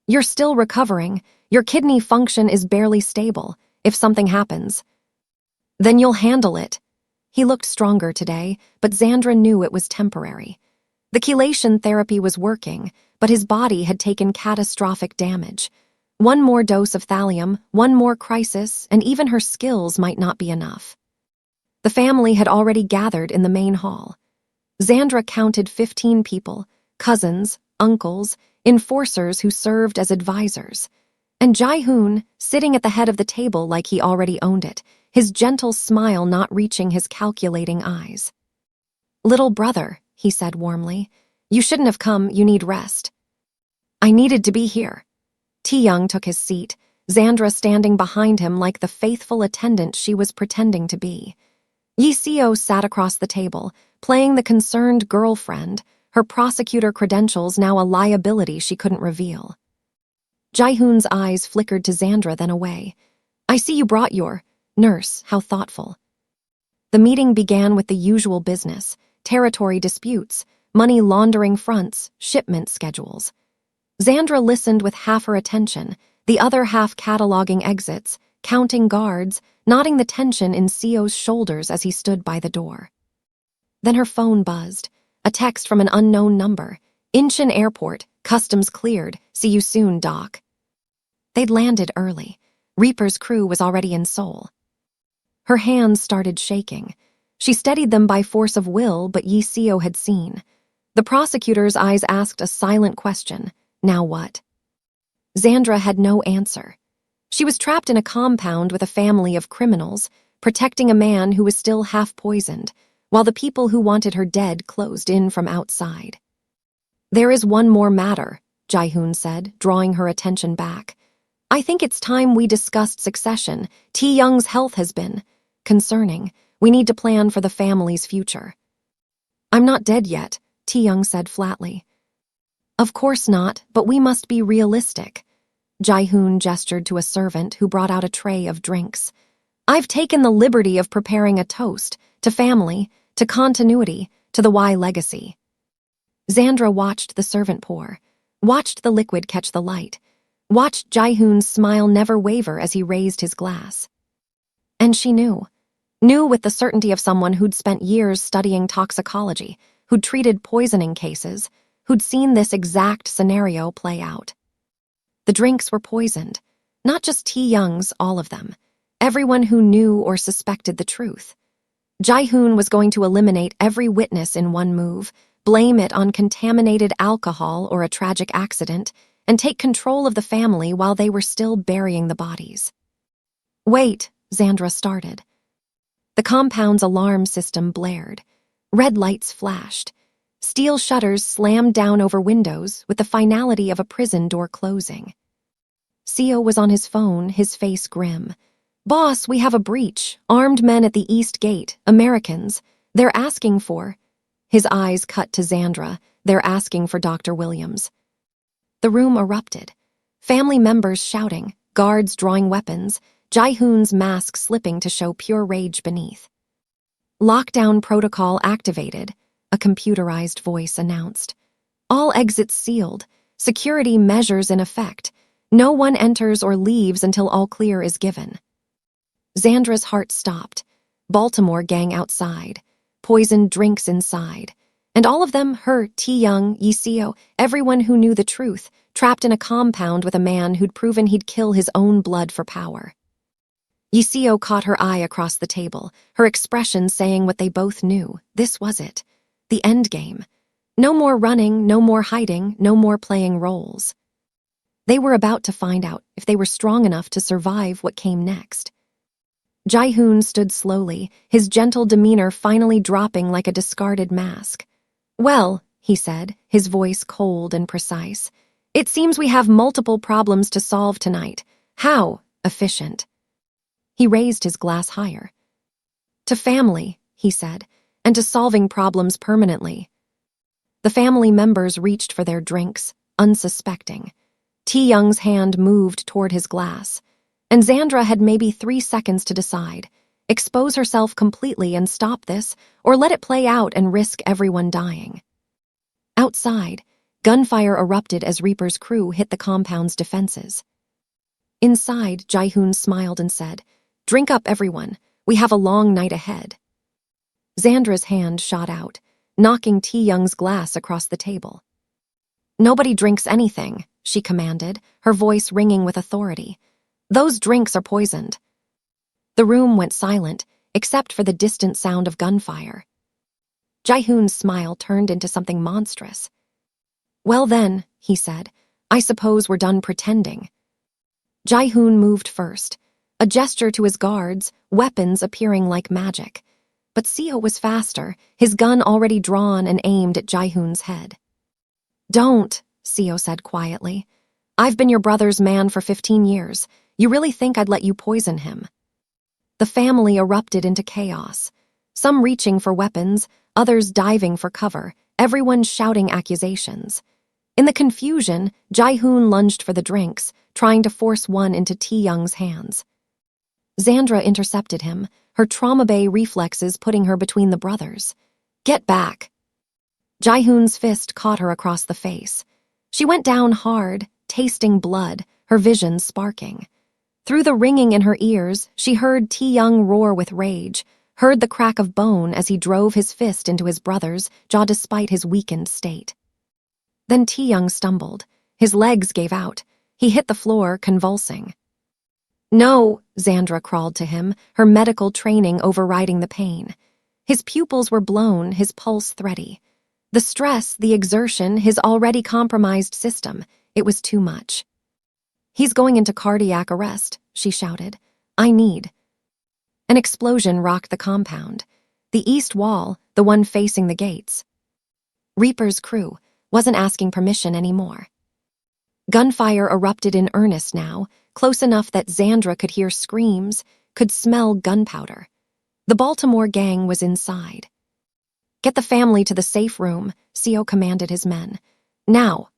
You're still recovering. Your kidney function is barely stable. If something happens, then you'll handle it. He looked stronger today, but Xandra knew it was temporary. The chelation therapy was working, but his body had taken catastrophic damage. One more dose of thallium, one more crisis, and even her skills might not be enough. The family had already gathered in the main hall. Xandra counted 15 people, cousins, uncles, enforcers who served as advisors. And Jae-hoon, sitting at the head of the table like he already owned it, his gentle smile not reaching his calculating eyes. Little brother, he said warmly, you shouldn't have come, you need rest. I needed to be here. Tae-young took his seat, Xandra standing behind him like the faithful attendant she was pretending to be. Yiseo sat across the table, playing the concerned girlfriend, her prosecutor credentials now a liability she couldn't reveal. Jae-hoon's eyes flickered to Xandra, then away. I see you brought your nurse, how thoughtful. The meeting began with the usual business, territory disputes, money laundering fronts, shipment schedules. Xandra listened with half her attention, the other half cataloging exits, counting guards, knotting the tension in Seo's shoulders as he stood by the door. Then her phone buzzed, a text from an unknown number. Incheon Airport, customs cleared, see you soon, Doc. They'd landed early. Reaper's crew was already in Seoul. Her hands started shaking. She steadied them by force of will, but Yiseo had seen. The prosecutor's eyes asked a silent question. Now what? Xandra had no answer. She was trapped in a compound with a family of criminals, protecting a man who was still half-poisoned, while the people who wanted her dead closed in from outside. There is one more matter, Jae-hoon said, drawing her attention back. I think it's time we discussed succession. Tae-young's health has been concerning. We need to plan for the family's future. I'm not dead yet, Tae-young said flatly. Of course not, but we must be realistic. Jae-hoon gestured to a servant who brought out a tray of drinks. I've taken the liberty of preparing a toast to family, to continuity, to the Y legacy. Xandra watched the servant pour, watched the liquid catch the light, watched Jaehoon's smile never waver as he raised his glass. And she knew with the certainty of someone who'd spent years studying toxicology, who'd treated poisoning cases, who'd seen this exact scenario play out. The drinks were poisoned, not just Tae-young's, all of them. Everyone who knew or suspected the truth. Jaehoon was going to eliminate every witness in one move, blame it on contaminated alcohol or a tragic accident, and take control of the family while they were still burying the bodies. Wait, Xandra started. The compound's alarm system blared. Red lights flashed. Steel shutters slammed down over windows with the finality of a prison door closing. Seo was on his phone, his face grim. "Boss, we have a breach. Armed men at the East Gate. Americans. They're asking for..." His eyes cut to Xandra. "They're asking for Dr. Williams." The room erupted. Family members shouting, guards drawing weapons, Jaehoon's mask slipping to show pure rage beneath. "Lockdown protocol activated," a computerized voice announced. "All exits sealed. Security measures in effect. No one enters or leaves until all clear is given." Xandra's heart stopped. Baltimore gang outside. Poisoned drinks inside. And all of them, her, Tae-young, Yiseo, everyone who knew the truth, trapped in a compound with a man who'd proven he'd kill his own blood for power. Yiseo caught her eye across the table, her expression saying what they both knew. This was it. The end game. No more running, no more hiding, no more playing roles. They were about to find out if they were strong enough to survive what came next. Jaehoon stood slowly, his gentle demeanor finally dropping like a discarded mask. "Well," he said, his voice cold and precise, "it seems we have multiple problems to solve tonight. How efficient?" He raised his glass higher. "To family," he said, "and to solving problems permanently." The family members reached for their drinks, unsuspecting. Tae-young's hand moved toward his glass, and Xandra had maybe 3 seconds to decide, expose herself completely and stop this, or let it play out and risk everyone dying. Outside, gunfire erupted as Reaper's crew hit the compound's defenses. Inside, Jaehoon smiled and said, "Drink up, everyone. We have a long night ahead." Xandra's hand shot out, knocking Tae-young's glass across the table. "Nobody drinks anything," she commanded, her voice ringing with authority. "Those drinks are poisoned." The room went silent, except for the distant sound of gunfire. Jaehoon's smile turned into something monstrous. "Well then," he said, "I suppose we're done pretending." Jaehoon moved first, a gesture to his guards, weapons appearing like magic. But Seo was faster, his gun already drawn and aimed at Jaehoon's head. "Don't," Seo said quietly. "I've been your brother's man for 15 years. You really think I'd let you poison him?" The family erupted into chaos, some reaching for weapons, others diving for cover, everyone shouting accusations. In the confusion, Jaehoon lunged for the drinks, trying to force one into Tae-young's hands. Xandra intercepted him, her trauma bay reflexes putting her between the brothers. "Get back!" Jaehoon's fist caught her across the face. She went down hard, tasting blood, her vision sparking. Through the ringing in her ears, she heard Tae-young roar with rage, heard the crack of bone as he drove his fist into his brother's jaw despite his weakened state. Then Tae-young stumbled. His legs gave out. He hit the floor, convulsing. "No," Xandra crawled to him, her medical training overriding the pain. His pupils were blown, his pulse thready. The stress, the exertion, his already compromised system, it was too much. "He's going into cardiac arrest," she shouted. "I need..." An explosion rocked the compound. The east wall, the one facing the gates. Reaper's crew wasn't asking permission anymore. Gunfire erupted in earnest now, close enough that Xandra could hear screams, could smell gunpowder. The Baltimore gang was inside. "Get the family to the safe room," Seo commanded his men. "Now."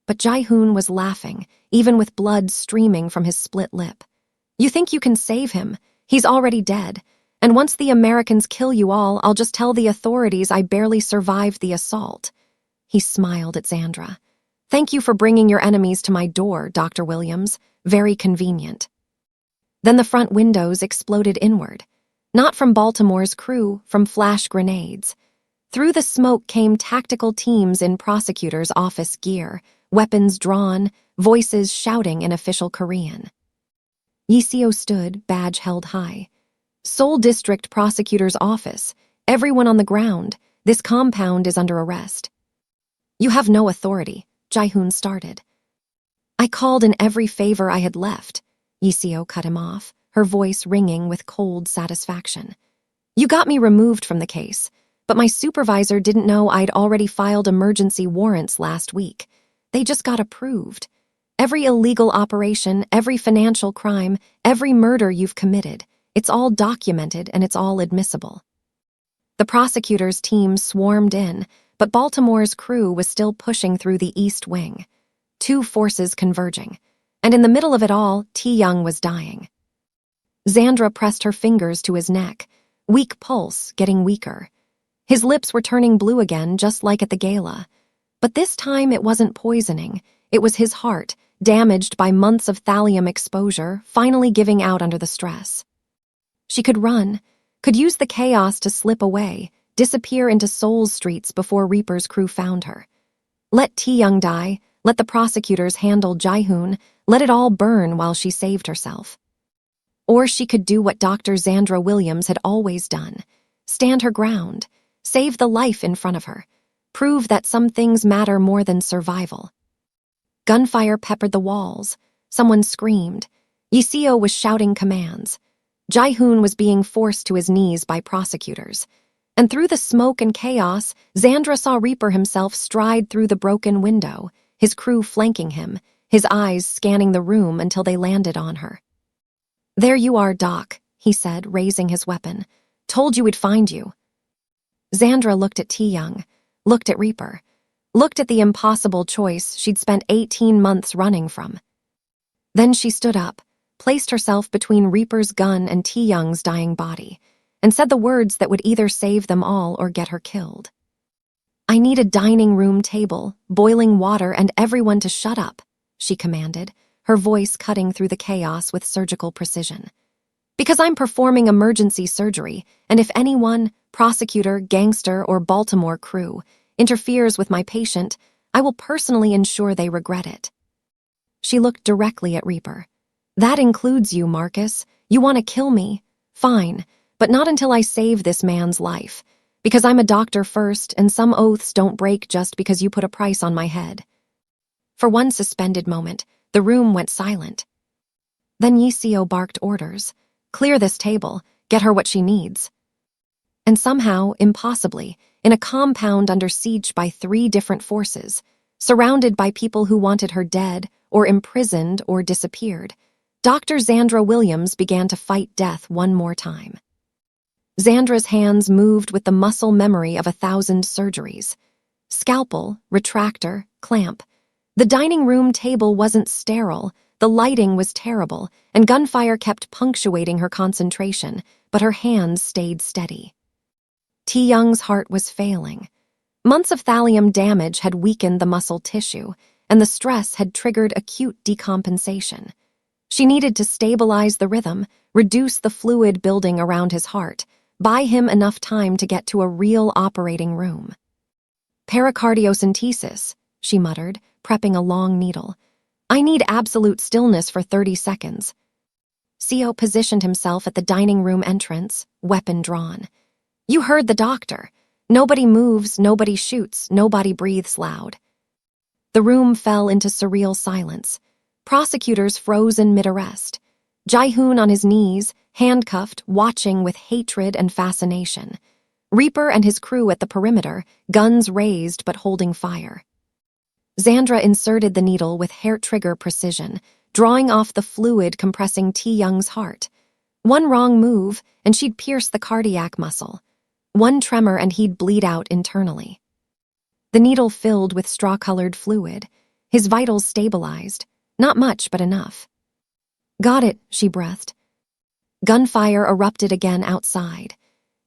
But Jaehoon was laughing, even with blood streaming from his split lip. "You think you can save him? He's already dead. And once the Americans kill you all, I'll just tell the authorities I barely survived the assault." He smiled at Xandra. "Thank you for bringing your enemies to my door, Dr. Williams. Very convenient." Then the front windows exploded inward. Not from Baltimore's crew, from flash grenades. Through the smoke came tactical teams in prosecutor's office gear, weapons drawn, voices shouting in official Korean. Yiseo stood, badge held high. "Seoul District Prosecutor's Office. Everyone on the ground. This compound is under arrest." "You have no authority," Jae-hoon started. "I called in every favor I had left." Yiseo cut him off, her voice ringing with cold satisfaction. "You got me removed from the case, but my supervisor didn't know I'd already filed emergency warrants last week. They just got approved. Every illegal operation, every financial crime, every murder you've committed, it's all documented and it's all admissible." The prosecutor's team swarmed in, but Baltimore's crew was still pushing through the East Wing. Two forces converging. And in the middle of it all, Tae-young was dying. Xandra pressed her fingers to his neck, weak pulse getting weaker. His lips were turning blue again, just like at the gala. But this time it wasn't poisoning. It was his heart, damaged by months of thallium exposure, finally giving out under the stress. She could run, could use the chaos to slip away, disappear into Seoul's streets before Reaper's crew found her. Let Tae-young die, let the prosecutors handle Jae-hoon, let it all burn while she saved herself. Or she could do what Dr. Xandra Williams had always done, stand her ground, save the life in front of her, prove that some things matter more than survival. Gunfire peppered the walls. Someone screamed. Yiseo was shouting commands. Jae-hoon was being forced to his knees by prosecutors. And through the smoke and chaos, Xandra saw Reaper himself stride through the broken window, his crew flanking him, his eyes scanning the room until they landed on her. "There you are, Doc," he said, raising his weapon. "Told you we'd find you." Xandra looked at Tae-young, looked at Reaper, looked at the impossible choice she'd spent 18 months running from. Then she stood up, placed herself between Reaper's gun and Tae-young's dying body, and said the words that would either save them all or get her killed. "I need a dining room table, boiling water, and everyone to shut up," she commanded, her voice cutting through the chaos with surgical precision. "Because I'm performing emergency surgery, and if anyone, prosecutor, gangster, or Baltimore crew, interferes with my patient, I will personally ensure they regret it." She looked directly at Reaper. "That includes you, Marcus. You want to kill me? Fine, but not until I save this man's life. Because I'm a doctor first, and some oaths don't break just because you put a price on my head." For one suspended moment, the room went silent. Then Yiseo barked orders. "Clear this table. Get her what she needs." And somehow, impossibly, in a compound under siege by 3 different forces, surrounded by people who wanted her dead, or imprisoned, or disappeared, Dr. Xandra Williams began to fight death one more time. Xandra's hands moved with the muscle memory of 1,000 surgeries. Scalpel, retractor, clamp. The dining room table wasn't sterile, the lighting was terrible, and gunfire kept punctuating her concentration, but her hands stayed steady. Tae-young's heart was failing. Months of thallium damage had weakened the muscle tissue, and the stress had triggered acute decompensation. She needed to stabilize the rhythm, reduce the fluid building around his heart, buy him enough time to get to a real operating room. "Pericardiocentesis," she muttered, prepping a long needle. "I need absolute stillness for 30 seconds. Seo positioned himself at the dining room entrance, weapon drawn. "You heard the doctor. Nobody moves, nobody shoots, nobody breathes loud." The room fell into surreal silence. Prosecutors frozen mid-arrest. Jae-hoon on his knees, handcuffed, watching with hatred and fascination. Reaper and his crew at the perimeter, guns raised but holding fire. Xandra inserted the needle with hair-trigger precision, drawing off the fluid compressing Tae-young's heart. One wrong move, and she'd pierce the cardiac muscle. One tremor and he'd bleed out internally. The needle filled with straw-colored fluid. His vitals stabilized. Not much, but enough. "Got it," she breathed. Gunfire erupted again outside.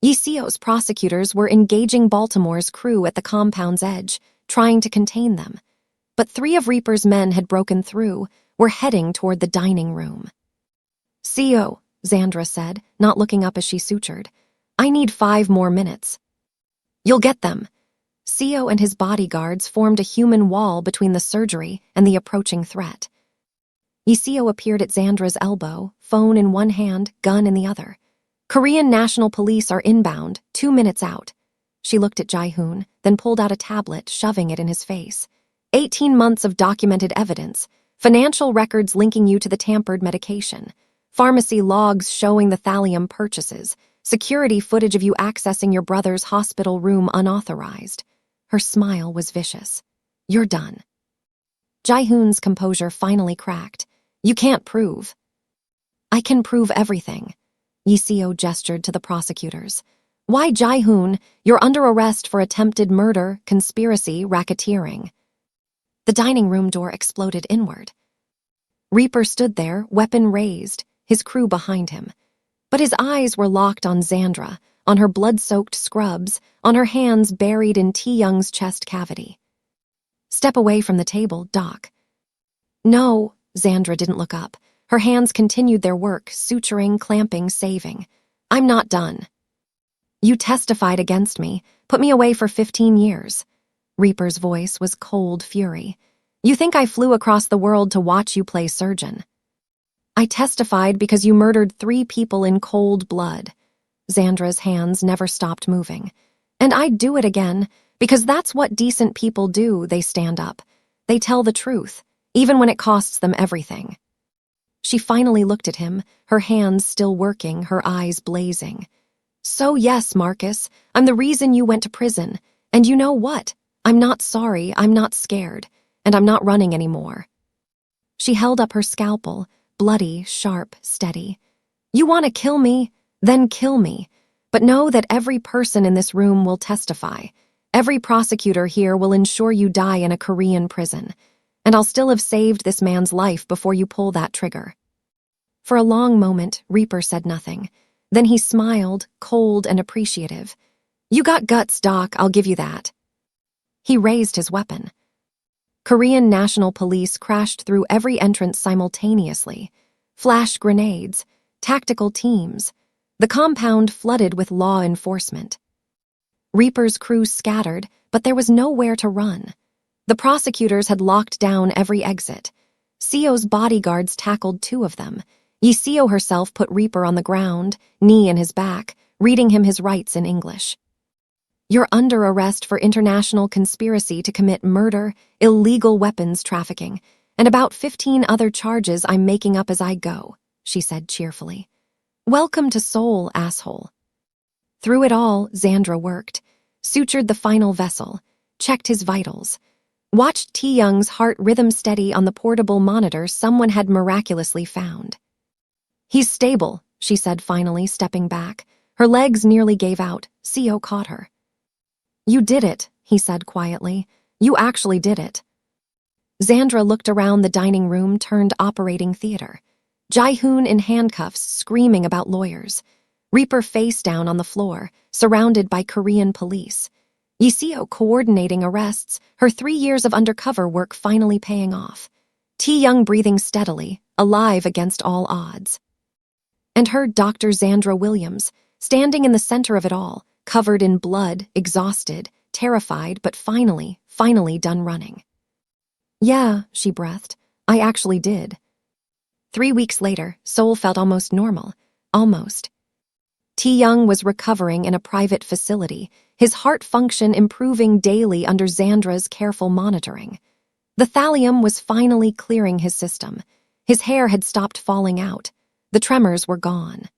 Yisio's prosecutors were engaging Baltimore's crew at the compound's edge, trying to contain them. But 3 of Reaper's men had broken through, were heading toward the dining room. "CO," Xandra said, not looking up as she sutured. "I need 5 more minutes." "You'll get them." CO and his bodyguards formed a human wall between the surgery and the approaching threat. Yisio appeared at Xandra's elbow, phone in one hand, gun in the other. "Korean National Police are inbound, 2 minutes out." She looked at Jae-hoon, then pulled out a tablet, shoving it in his face. 18 months of documented evidence, financial records linking you to the tampered medication, pharmacy logs showing the thallium purchases, security footage of you accessing your brother's hospital room unauthorized. Her smile was vicious. "You're done." Jae-hoon's composure finally cracked. "You can't prove." "I can prove everything." Yisio gestured to the prosecutors. "Why, Jae-hoon, you're under arrest for attempted murder, conspiracy, racketeering." The dining room door exploded inward. Reaper stood there, weapon raised, his crew behind him. But his eyes were locked on Xandra, on her blood-soaked scrubs, on her hands buried in T-Young's chest cavity. "Step away from the table, Doc." "No." Xandra didn't look up. Her hands continued their work, suturing, clamping, saving. "I'm not done." "You testified against me, put me away for 15 years. Reaper's voice was cold fury. "You think I flew across the world to watch you play surgeon?" "I testified because you murdered 3 people in cold blood." Xandra's hands never stopped moving. "And I'd do it again, because that's what decent people do. They stand up. They tell the truth, even when it costs them everything." She finally looked at him, her hands still working, her eyes blazing. "So yes, Marcus, I'm the reason you went to prison. And you know what? I'm not sorry, I'm not scared, and I'm not running anymore." She held up her scalpel, bloody, sharp, steady. "You want to kill me? Then kill me. But know that every person in this room will testify. Every prosecutor here will ensure you die in a Korean prison. And I'll still have saved this man's life before you pull that trigger." For a long moment, Reaper said nothing. Then he smiled, cold and appreciative. "You got guts, Doc, I'll give you that." He raised his weapon. Korean National Police crashed through every entrance simultaneously. Flash grenades, tactical teams. The compound flooded with law enforcement. Reaper's crew scattered, but there was nowhere to run. The prosecutors had locked down every exit. CO's bodyguards tackled 2 of them. Yisio herself put Reaper on the ground, knee in his back, reading him his rights in English. "You're under arrest for international conspiracy to commit murder, illegal weapons trafficking, and about 15 other charges I'm making up as I go," she said cheerfully. "Welcome to Seoul, asshole." Through it all, Xandra worked, sutured the final vessel, checked his vitals, watched T-Young's heart rhythm steady on the portable monitor someone had miraculously found. "He's stable," she said finally, stepping back. Her legs nearly gave out. CO caught her. "You did it," he said quietly. "You actually did it." Xandra looked around the dining room turned operating theater. Jae-hoon in handcuffs, screaming about lawyers. Reaper face down on the floor, surrounded by Korean police. Yisio coordinating arrests, her 3 years of undercover work finally paying off. T-Young breathing steadily, alive against all odds. And her Dr. Xandra Williams, standing in the center of it all, covered in blood, exhausted, terrified, but finally done running. "Yeah," she breathed, "I actually did." 3 weeks later, Seoul felt almost normal. Almost. T-Young was recovering in a private facility, his heart function improving daily under Xandra's careful monitoring. The thallium was finally clearing his system. His hair had stopped falling out. The tremors were gone.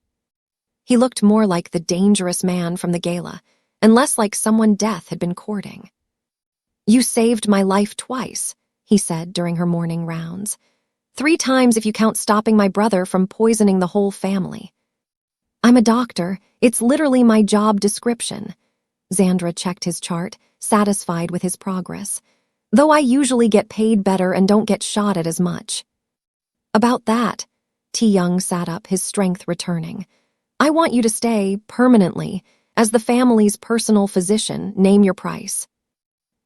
He looked more like the dangerous man from the gala, and less like someone death had been courting. "You saved my life twice," he said during her morning rounds. 3 times if you count stopping my brother from poisoning the whole family. "I'm a doctor. It's literally my job description." Xandra checked his chart, satisfied with his progress. "Though I usually get paid better and don't get shot at as much." "About that." Young sat up, his strength returning. I want you to stay, permanently, as the family's personal physician. Name your price.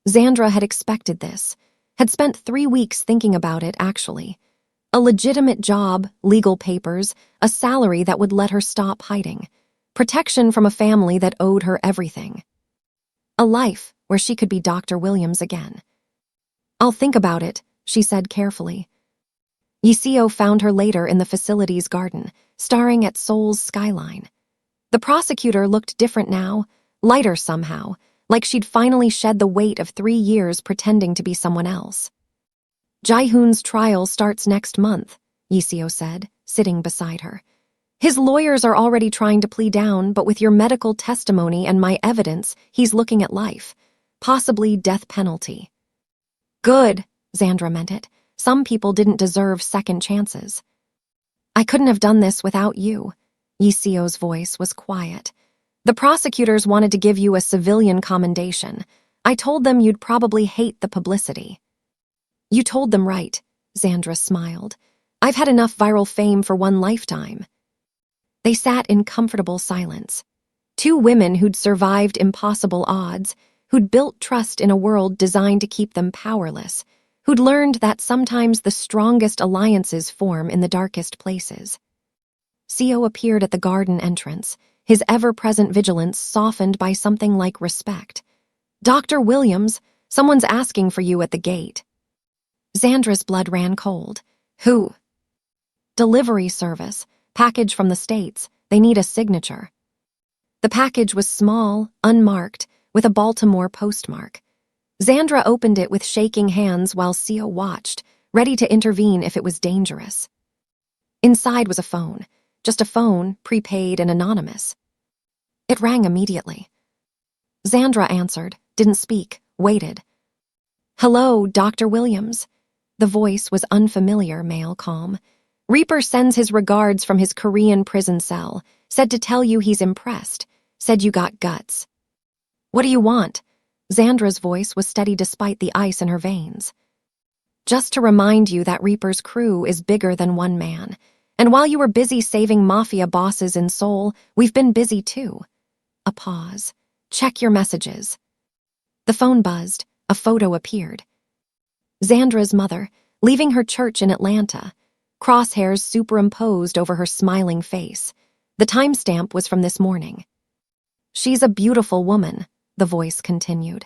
Xandra had expected this, had spent 3 weeks thinking about it, actually. A legitimate job, legal papers, a salary that would let her stop hiding. Protection from a family that owed her everything. A life where she could be Dr. Williams again. I'll think about it, she said carefully. Yiseo found her later in the facility's garden, staring at Seoul's skyline. The prosecutor looked different now, lighter somehow, like she'd finally shed the weight of 3 years pretending to be someone else. Jae-hoon's trial starts next month, Yiseo said, sitting beside her. His lawyers are already trying to plea down, but with your medical testimony and my evidence, he's looking at life, possibly death penalty. Good, Xandra meant it. Some people didn't deserve second chances. I couldn't have done this without you. Yiseo's voice was quiet. The prosecutors wanted to give you a civilian commendation. I told them you'd probably hate the publicity. You told them right, Xandra smiled. I've had enough viral fame for one lifetime. They sat in comfortable silence. 2 women who'd survived impossible odds, who'd built trust in a world designed to keep them powerless, who'd learned that sometimes the strongest alliances form in the darkest places. Seo appeared at the garden entrance, his ever-present vigilance softened by something like respect. Dr. Williams, someone's asking for you at the gate. Xandra's blood ran cold. Who? Delivery service, package from the States, they need a signature. The package was small, unmarked, with a Baltimore postmark. Xandra opened it with shaking hands while Seo watched, ready to intervene if it was dangerous. Inside was a phone, just a phone, prepaid and anonymous. It rang immediately. Xandra answered, didn't speak, waited. Hello, Dr. Williams. The voice was unfamiliar, male calm. Reaper sends his regards from his Korean prison cell, said to tell you he's impressed, said you got guts. What do you want? Xandra's voice was steady despite the ice in her veins. Just to remind you that Reaper's crew is bigger than one man, and while you were busy saving Mafia bosses in Seoul, we've been busy too. A pause. Check your messages. The phone buzzed. A photo appeared. Xandra's mother, leaving her church in Atlanta, crosshairs superimposed over her smiling face. The timestamp was from this morning. She's a beautiful woman, the voice continued.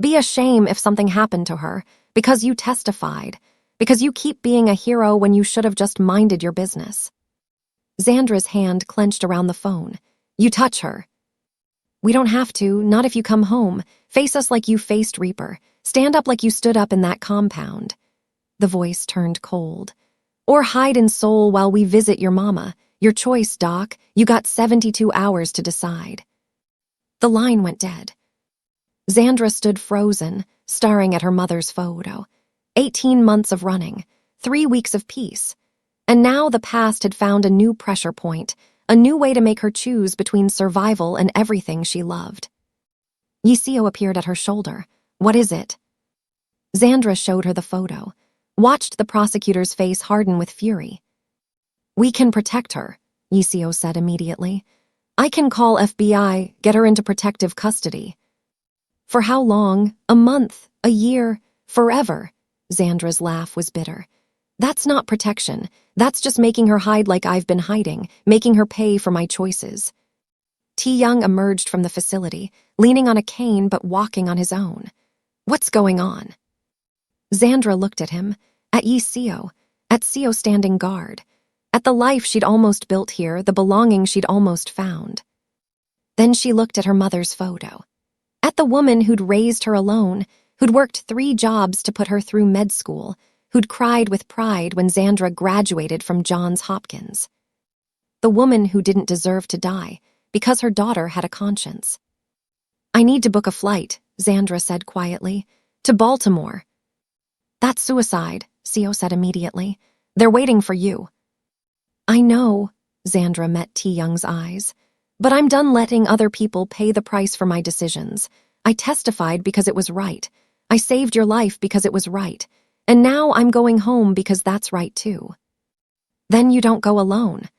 Be a shame if something happened to her, because you testified, because you keep being a hero when you should have just minded your business. Xandra's hand clenched around the phone. You touch her. We don't have to, not if you come home. Face us like you faced Reaper. Stand up like you stood up in that compound. The voice turned cold. Or hide in Seoul while we visit your mama. Your choice, Doc. You got 72 hours to decide. The line went dead. Xandra stood frozen, staring at her mother's photo. 18 months of running, 3 weeks of peace. And now the past had found a new pressure point, a new way to make her choose between survival and everything she loved. Yiseo appeared at her shoulder. What is it? Xandra showed her the photo, watched the prosecutor's face harden with fury. We can protect her, Yiseo said immediately. I can call FBI, get her into protective custody. For how long? A month? A year? Forever? Xandra's laugh was bitter. That's not protection. That's just making her hide like I've been hiding, making her pay for my choices. Young emerged from the facility, leaning on a cane but walking on his own. What's going on? Xandra looked at him, at Yiseo, at Seo standing guard, at the life she'd almost built here, the belonging she'd almost found. Then she looked at her mother's photo, at the woman who'd raised her alone, who'd worked 3 jobs to put her through med school, who'd cried with pride when Xandra graduated from Johns Hopkins. The woman who didn't deserve to die, because her daughter had a conscience. I need to book a flight, Xandra said quietly, to Baltimore. That's suicide, Seo said immediately. They're waiting for you. I know, Xandra met Young's eyes, but I'm done letting other people pay the price for my decisions. I testified because it was right. I saved your life because it was right. And now I'm going home because that's right too. Then you don't go alone.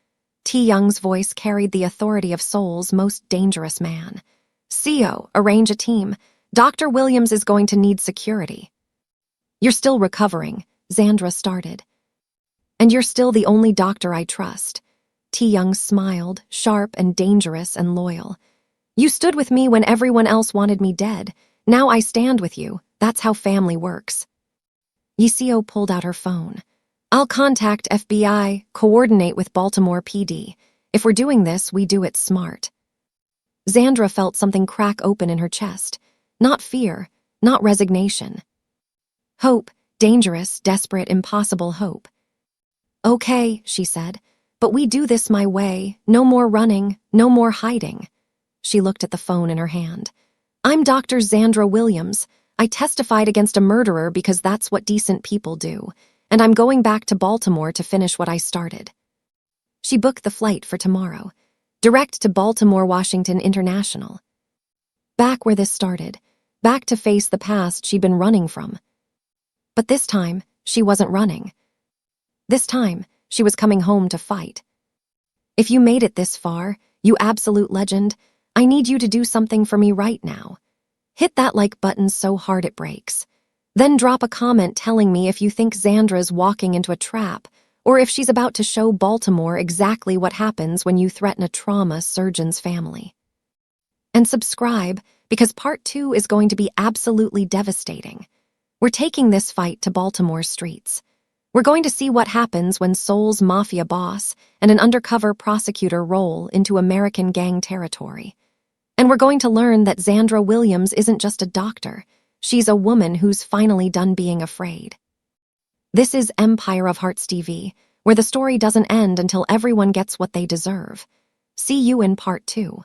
T. Young's voice carried the authority of Seoul's most dangerous man. CO, arrange a team. Dr. Williams is going to need security. You're still recovering, Xandra started. And you're still the only doctor I trust. T. Young smiled, sharp and dangerous and loyal. You stood with me when everyone else wanted me dead. Now I stand with you. That's how family works. Yiseo pulled out her phone. I'll contact FBI, coordinate with Baltimore PD. If we're doing this, we do it smart. Xandra felt something crack open in her chest. Not fear, not resignation. Hope, dangerous, desperate, impossible hope. Okay, she said, but we do this my way. No more running, no more hiding. She looked at the phone in her hand. I'm Dr. Xandra Williams. I testified against a murderer because that's what decent people do, and I'm going back to Baltimore to finish what I started. She booked the flight for tomorrow, direct to Baltimore Washington International. Back where this started, back to face the past she'd been running from. But this time, she wasn't running. This time, she was coming home to fight. If you made it this far, you absolute legend, I need you to do something for me right now. Hit that like button so hard it breaks. Then drop a comment telling me if you think Xandra's walking into a trap, or if she's about to show Baltimore exactly what happens when you threaten a trauma surgeon's family. And subscribe, because part 2 is going to be absolutely devastating. We're taking this fight to Baltimore streets. We're going to see what happens when Seoul's Mafia boss and an undercover prosecutor roll into American gang territory. And we're going to learn that Xandra Williams isn't just a doctor. She's a woman who's finally done being afraid. This is Empire of Hearts TV, where the story doesn't end until everyone gets what they deserve. See you in part 2.